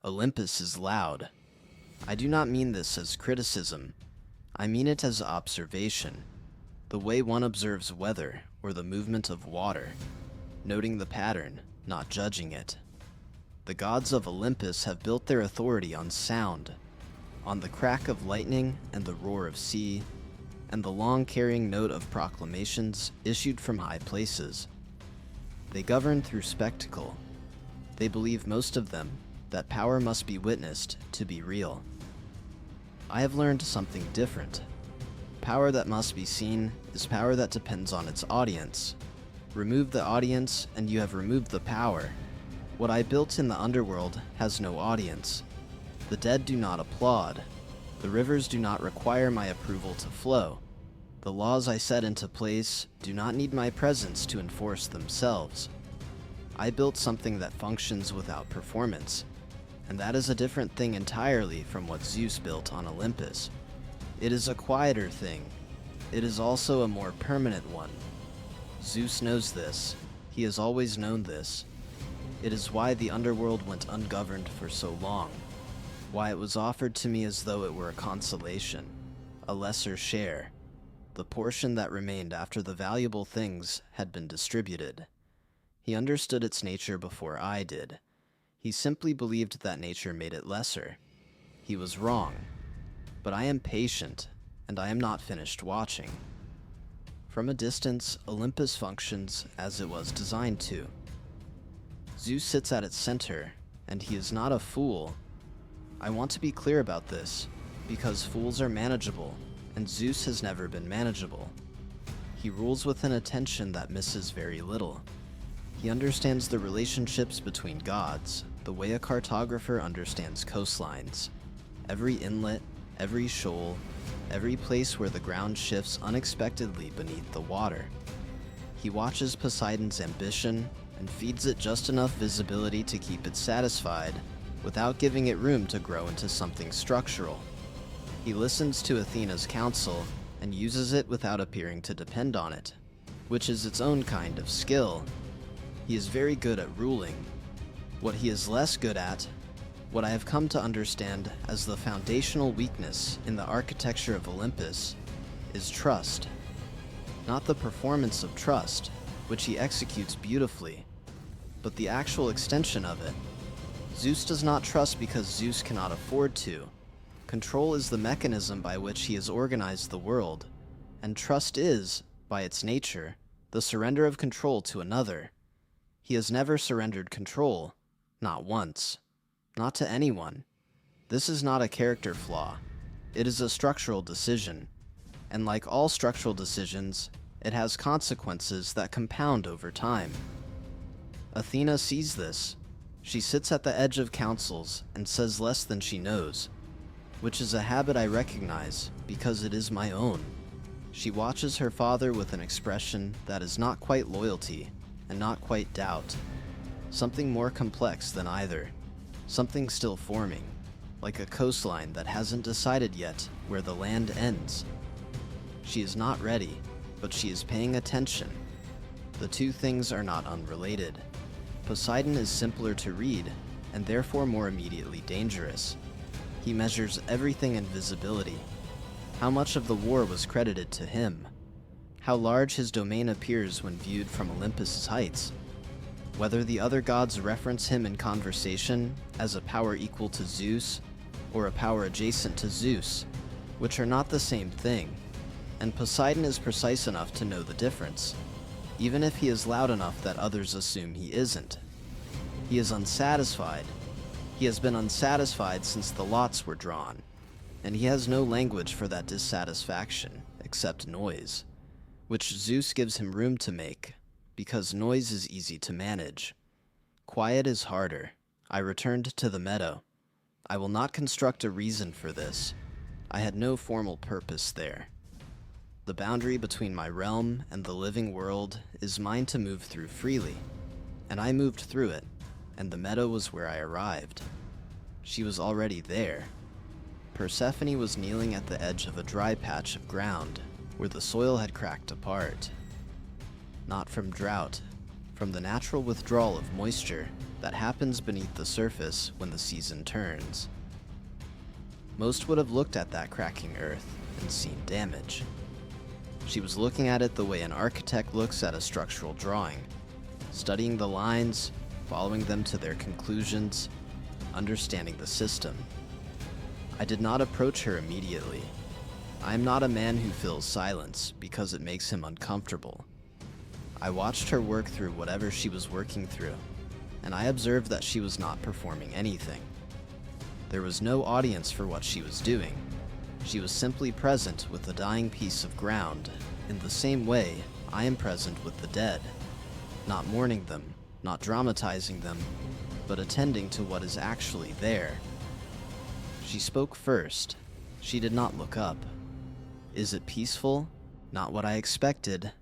Olympus is loud. I do not mean this as criticism. I mean it as observation. The way one observes weather or the movement of water, noting the pattern, not judging it. The gods of Olympus have built their authority on sound, on the crack of lightning and the roar of sea, and the long carrying note of proclamations issued from high places. They govern through spectacle. They believe, most of them, that power must be witnessed to be real. I have learned something different. Power that must be seen is power that depends on its audience. Remove the audience and you have removed the power. What I built in the underworld has no audience. The dead do not applaud. The rivers do not require my approval to flow. The laws I set into place do not need my presence to enforce themselves. I built something that functions without performance, and that is a different thing entirely from what Zeus built on Olympus. It is a quieter thing. It is also a more permanent one. Zeus knows this. He has always known this. It is why the underworld went ungoverned for so long, why it was offered to me as though it were a consolation, a lesser share, the portion that remained after the valuable things had been distributed. He understood its nature before I did. He simply believed that nature made it lesser. He was wrong. But I am patient, and I am not finished watching. From a distance, Olympus functions as it was designed to. Zeus sits at its center, and he is not a fool. I want to be clear about this, because fools are manageable, and Zeus has never been manageable. He rules with an attention that misses very little. He understands the relationships between gods, the way a cartographer understands coastlines. Every inlet, every shoal, every place where the ground shifts unexpectedly beneath the water. He watches Poseidon's ambition and feeds it just enough visibility to keep it satisfied, without giving it room to grow into something structural. He listens to Athena's counsel and uses it without appearing to depend on it, which is its own kind of skill. He is very good at ruling. What he is less good at, what I have come to understand as the foundational weakness in the architecture of Olympus, is trust. Not the performance of trust, which he executes beautifully, but the actual extension of it. Zeus does not trust because Zeus cannot afford to. Control is the mechanism by which he has organized the world, and trust is, by its nature, the surrender of control to another. He has never surrendered control, not once. Not to anyone. This is not a character flaw. It is a structural decision. And like all structural decisions, it has consequences that compound over time. Athena sees this. She sits at the edge of councils and says less than she knows, which is a habit I recognize because it is my own. She watches her father with an expression that is not quite loyalty and not quite doubt. Something more complex than either. Something still forming, like a coastline that hasn't decided yet where the land ends. She is not ready, but she is paying attention. The two things are not unrelated. Poseidon is simpler to read, and therefore more immediately dangerous. He measures everything in visibility. How much of the war was credited to him? How large his domain appears when viewed from Olympus's heights? Whether the other gods reference him in conversation as a power equal to Zeus, or a power adjacent to Zeus, which are not the same thing, and Poseidon is precise enough to know the difference, even if he is loud enough that others assume he isn't. He is unsatisfied. He has been unsatisfied since the lots were drawn, and he has no language for that dissatisfaction except noise, which Zeus gives him room to make, because noise is easy to manage. Quiet is harder. I returned to the meadow. I will not construct a reason for this. I had no formal purpose there. The boundary between my realm and the living world is mine to move through freely, and I moved through it, and the meadow was where I arrived. She was already there. Persephone was kneeling at the edge of a dry patch of ground, where the soil had cracked apart. Not from drought, from the natural withdrawal of moisture that happens beneath the surface when the season turns. Most would have looked at that cracking earth and seen damage. She was looking at it the way an architect looks at a structural drawing, studying the lines, following them to their conclusions, understanding the system. I did not approach her immediately. I am not a man who fills silence because it makes him uncomfortable. I watched her work through whatever she was working through, and I observed that she was not performing anything. There was no audience for what she was doing. She was simply present with the dying piece of ground in the same way I am present with the dead, not mourning them, not dramatizing them, but attending to what is actually there. She spoke first. She did not look up. Is it peaceful? Not what I expected.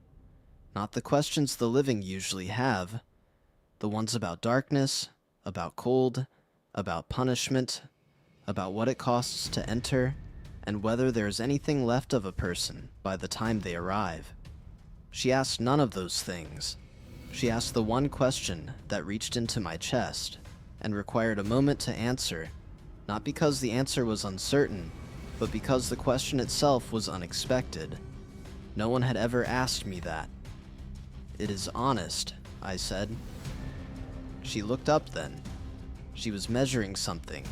Not the questions the living usually have. The ones about darkness, about cold, about punishment, about what it costs to enter, and whether there is anything left of a person by the time they arrive. She asked none of those things. She asked the one question that reached into my chest and required a moment to answer, not because the answer was uncertain, but because the question itself was unexpected. No one had ever asked me that. "It is honest," I said. She looked up then. She was measuring something.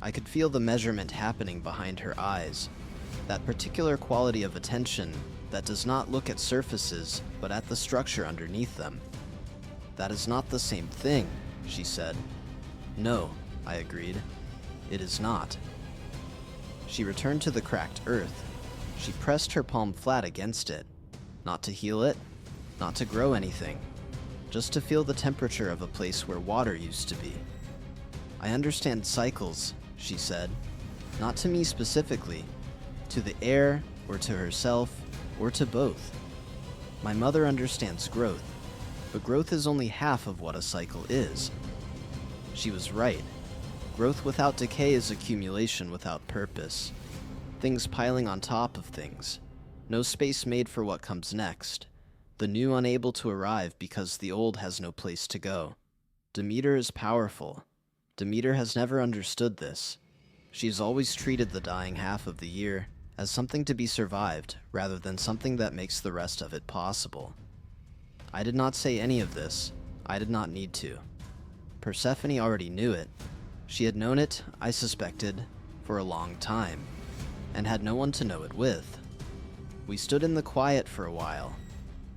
I could feel the measurement happening behind her eyes, that particular quality of attention that does not look at surfaces but at the structure underneath them. "That is not the same thing," she said. "No," I agreed. "It is not." She returned to the cracked earth. She pressed her palm flat against it, not to heal it, not to grow anything, just to feel the temperature of a place where water used to be. "I understand cycles," she said, "not to me specifically, to the air, or to herself, or to both. My mother understands growth, but growth is only half of what a cycle is." She was right. Growth without decay is accumulation without purpose. Things piling on top of things. No space made for what comes next. The new unable to arrive because the old has no place to go. Demeter is powerful. Demeter has never understood this. She has always treated the dying half of the year as something to be survived rather than something that makes the rest of it possible. I did not say any of this. I did not need to. Persephone already knew it. She had known it, I suspected, for a long time, and had no one to know it with. We stood in the quiet for a while.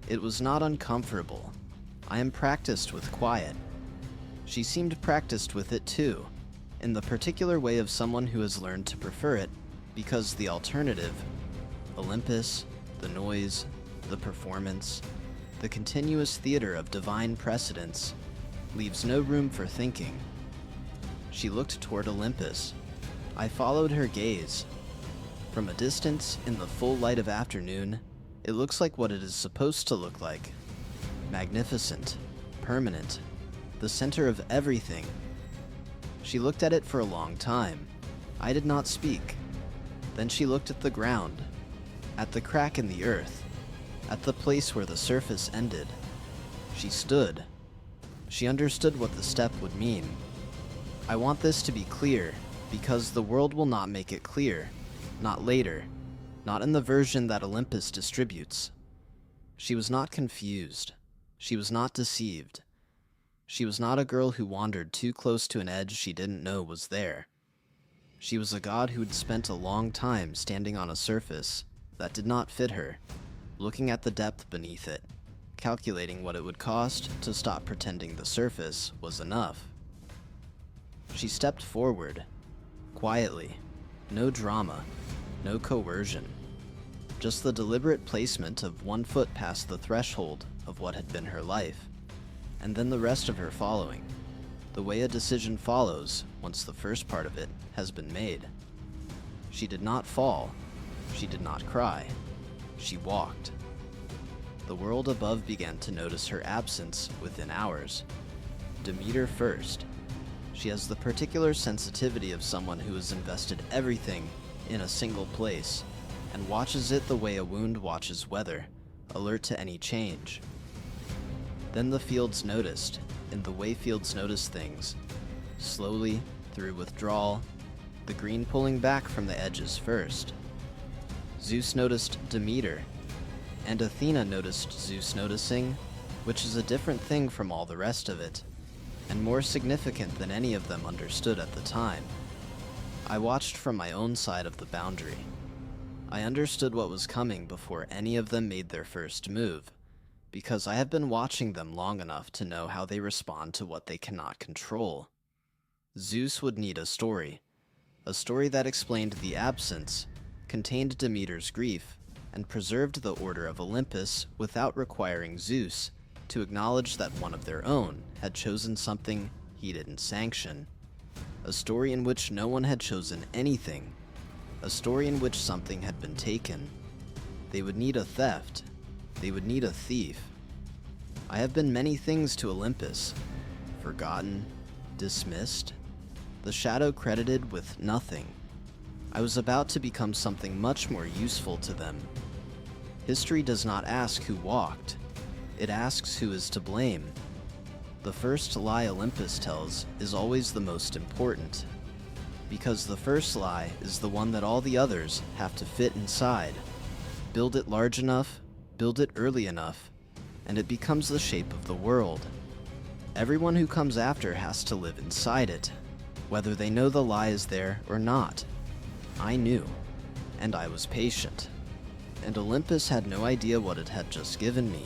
It was not uncomfortable. I am practiced with quiet. She seemed practiced with it too, in the particular way of someone who has learned to prefer it, because the alternative, Olympus, the noise, the performance, the continuous theater of divine precedence, leaves no room for thinking. She looked toward Olympus. I followed her gaze. From a distance, in the full light of afternoon, it looks like what it is supposed to look like. Magnificent, permanent, the center of everything. She looked at it for a long time. I did not speak. Then she looked at the ground, at the crack in the earth, at the place where the surface ended. She stood. She understood what the step would mean. I want this to be clear, because the world will not make it clear. Not later. Not in the version that Olympus distributes. She was not confused. She was not deceived. She was not a girl who wandered too close to an edge she didn't know was there. She was a god who had spent a long time standing on a surface that did not fit her, looking at the depth beneath it, calculating what it would cost to stop pretending the surface was enough. She stepped forward, quietly, no drama, no coercion, just the deliberate placement of one foot past the threshold of what had been her life, and then the rest of her following, the way a decision follows once the first part of it has been made. She did not fall. She did not cry. She walked. The world above began to notice her absence within hours. Demeter first. She has the particular sensitivity of someone who has invested everything in a single place and watches it the way a wound watches weather, alert to any change. Then the fields noticed, in the way fields notice things, slowly, through withdrawal, the green pulling back from the edges first. Zeus noticed Demeter, and Athena noticed Zeus noticing, which is a different thing from all the rest of it, and more significant than any of them understood at the time. I watched from my own side of the boundary. I understood what was coming before any of them made their first move, because I have been watching them long enough to know how they respond to what they cannot control. Zeus would need a story that explained the absence, contained Demeter's grief, and preserved the order of Olympus without requiring Zeus to acknowledge that one of their own had chosen something he didn't sanction. A story in which no one had chosen anything. A story in which something had been taken. They would need a theft. They would need a thief. I have been many things to Olympus. Forgotten, dismissed, the shadow credited with nothing. I was about to become something much more useful to them. History does not ask who walked. It asks who is to blame. The first lie Olympus tells is always the most important, because the first lie is the one that all the others have to fit inside. Build it large enough, build it early enough, and it becomes the shape of the world. Everyone who comes after has to live inside it, whether they know the lie is there or not. I knew, and I was patient, and Olympus had no idea what it had just given me.